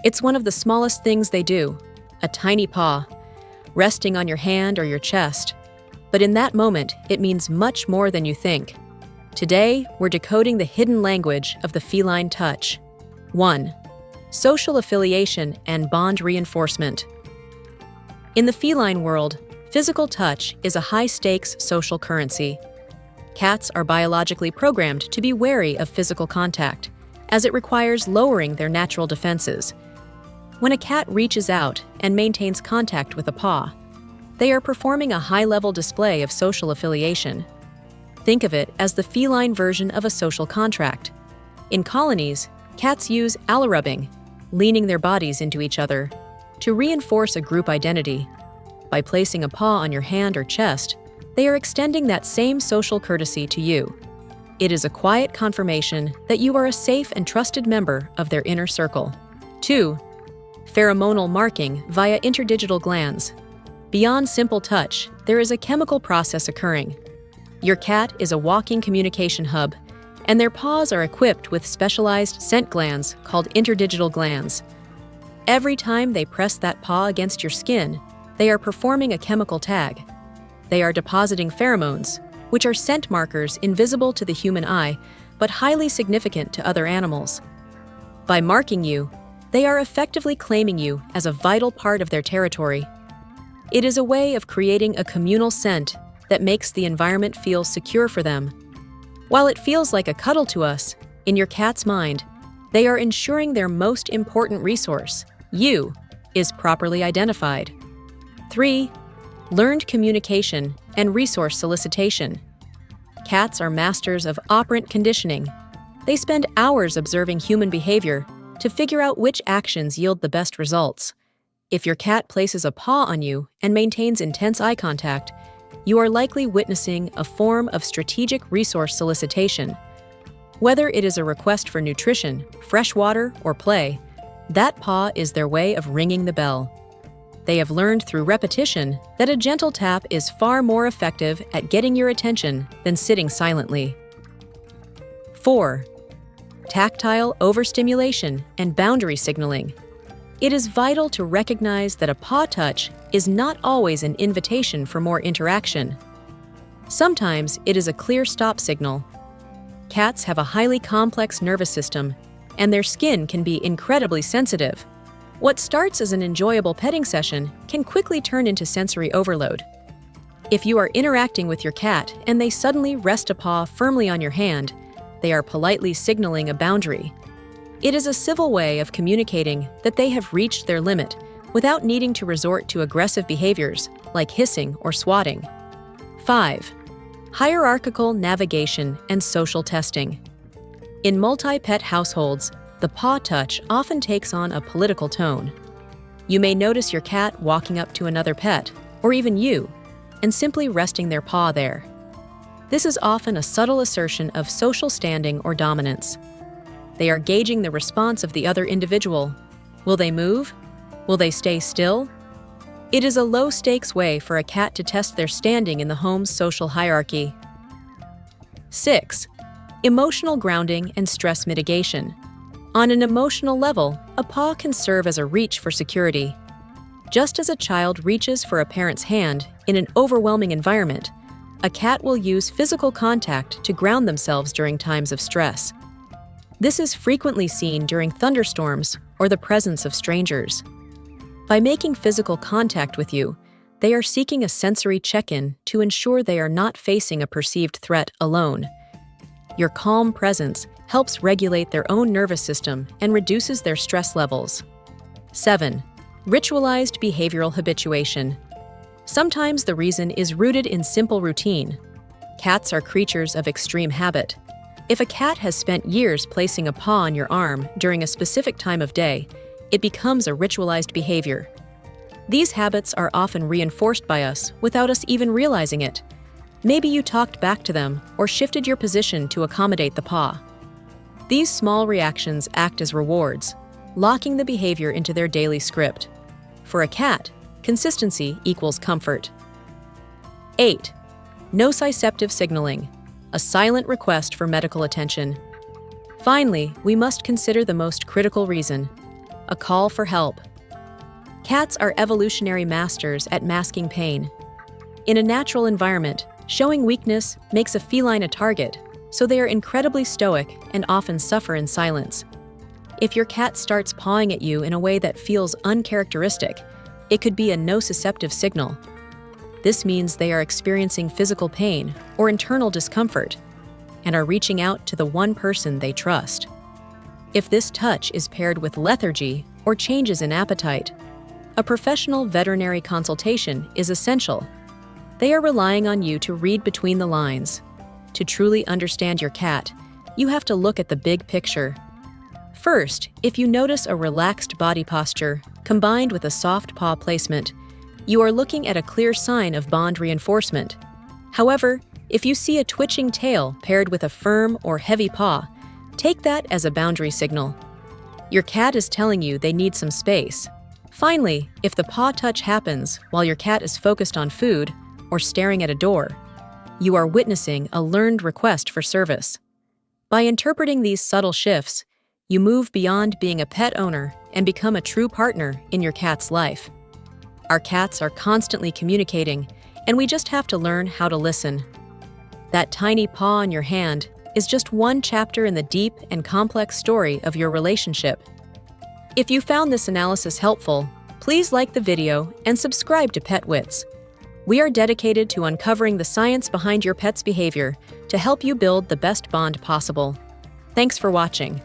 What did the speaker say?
It's one of the smallest things they do, a tiny paw, resting on your hand or your chest. But in that moment, it means much more than you think. Today, we're decoding the hidden language of the feline touch. 1. Social affiliation and bond reinforcement. In the feline world, physical touch is a high-stakes social currency. Cats are biologically programmed to be wary of physical contact, as it requires lowering their natural defenses. When a cat reaches out and maintains contact with a paw, they are performing a high-level display of social affiliation. Think of it as the feline version of a social contract. In colonies, cats use allo-rubbing, leaning their bodies into each other, to reinforce a group identity. By placing a paw on your hand or chest, they are extending that same social courtesy to you. It is a quiet confirmation that you are a safe and trusted member of their inner circle. 2. Pheromonal marking via interdigital glands. Beyond simple touch, there is a chemical process occurring. Your cat is a walking communication hub, and their paws are equipped with specialized scent glands called interdigital glands. Every time they press that paw against your skin, they are performing a chemical tag. They are depositing pheromones, which are scent markers invisible to the human eye, but highly significant to other animals. By marking you, they are effectively claiming you as a vital part of their territory. It is a way of creating a communal scent that makes the environment feel secure for them. While it feels like a cuddle to us, in your cat's mind, they are ensuring their most important resource, you, is properly identified. 3. Learned communication and resource solicitation. Cats are masters of operant conditioning. They spend hours observing human behavior to figure out which actions yield the best results. If your cat places a paw on you and maintains intense eye contact, you are likely witnessing a form of strategic resource solicitation. Whether it is a request for nutrition, fresh water, or play, that paw is their way of ringing the bell. They have learned through repetition that a gentle tap is far more effective at getting your attention than sitting silently. 4. Tactile overstimulation and boundary signaling. It is vital to recognize that a paw touch is not always an invitation for more interaction. Sometimes it is a clear stop signal. Cats have a highly complex nervous system, and their skin can be incredibly sensitive. What starts as an enjoyable petting session can quickly turn into sensory overload. If you are interacting with your cat and they suddenly rest a paw firmly on your hand, they are politely signaling a boundary. It is a civil way of communicating that they have reached their limit without needing to resort to aggressive behaviors like hissing or swatting. 5. Hierarchical navigation and social testing. In multi-pet households, the paw touch often takes on a political tone. You may notice your cat walking up to another pet, or even you, and simply resting their paw there. This is often a subtle assertion of social standing or dominance. They are gauging the response of the other individual. Will they move? Will they stay still? It is a low-stakes way for a cat to test their standing in the home's social hierarchy. 6. Emotional grounding and stress mitigation. On an emotional level, a paw can serve as a reach for security. Just as a child reaches for a parent's hand in an overwhelming environment, a cat will use physical contact to ground themselves during times of stress. This is frequently seen during thunderstorms or the presence of strangers. By making physical contact with you, they are seeking a sensory check-in to ensure they are not facing a perceived threat alone. Your calm presence helps regulate their own nervous system and reduces their stress levels. 7. Ritualized behavioral habituation. Sometimes the reason is rooted in simple routine. Cats are creatures of extreme habit. If a cat has spent years placing a paw on your arm during a specific time of day, it becomes a ritualized behavior. These habits are often reinforced by us without us even realizing it. Maybe you talked back to them or shifted your position to accommodate the paw. These small reactions act as rewards, locking the behavior into their daily script. For a cat, consistency equals comfort. 8. Nociceptive signaling, a silent request for medical attention. Finally, we must consider the most critical reason. a call for help. Cats are evolutionary masters at masking pain. In a natural environment, showing weakness makes a feline a target, so they are incredibly stoic and often suffer in silence. If your cat starts pawing at you in a way that feels uncharacteristic, it could be a nociceptive signal. This means they are experiencing physical pain or internal discomfort and are reaching out to the one person they trust. If this touch is paired with lethargy or changes in appetite, a professional veterinary consultation is essential. They are relying on you to read between the lines. To truly understand your cat, you have to look at the big picture. First, if you notice a relaxed body posture combined with a soft paw placement, you are looking at a clear sign of bond reinforcement. However, if you see a twitching tail paired with a firm or heavy paw, take that as a boundary signal. Your cat is telling you they need some space. Finally, if the paw touch happens while your cat is focused on food or staring at a door, you are witnessing a learned request for service. By interpreting these subtle shifts, you move beyond being a pet owner and become a true partner in your cat's life. Our cats are constantly communicating, and we just have to learn how to listen. That tiny paw on your hand is just one chapter in the deep and complex story of your relationship. If you found this analysis helpful, please like the video and subscribe to Pet Wits. We are dedicated to uncovering the science behind your pet's behavior to help you build the best bond possible. Thanks for watching.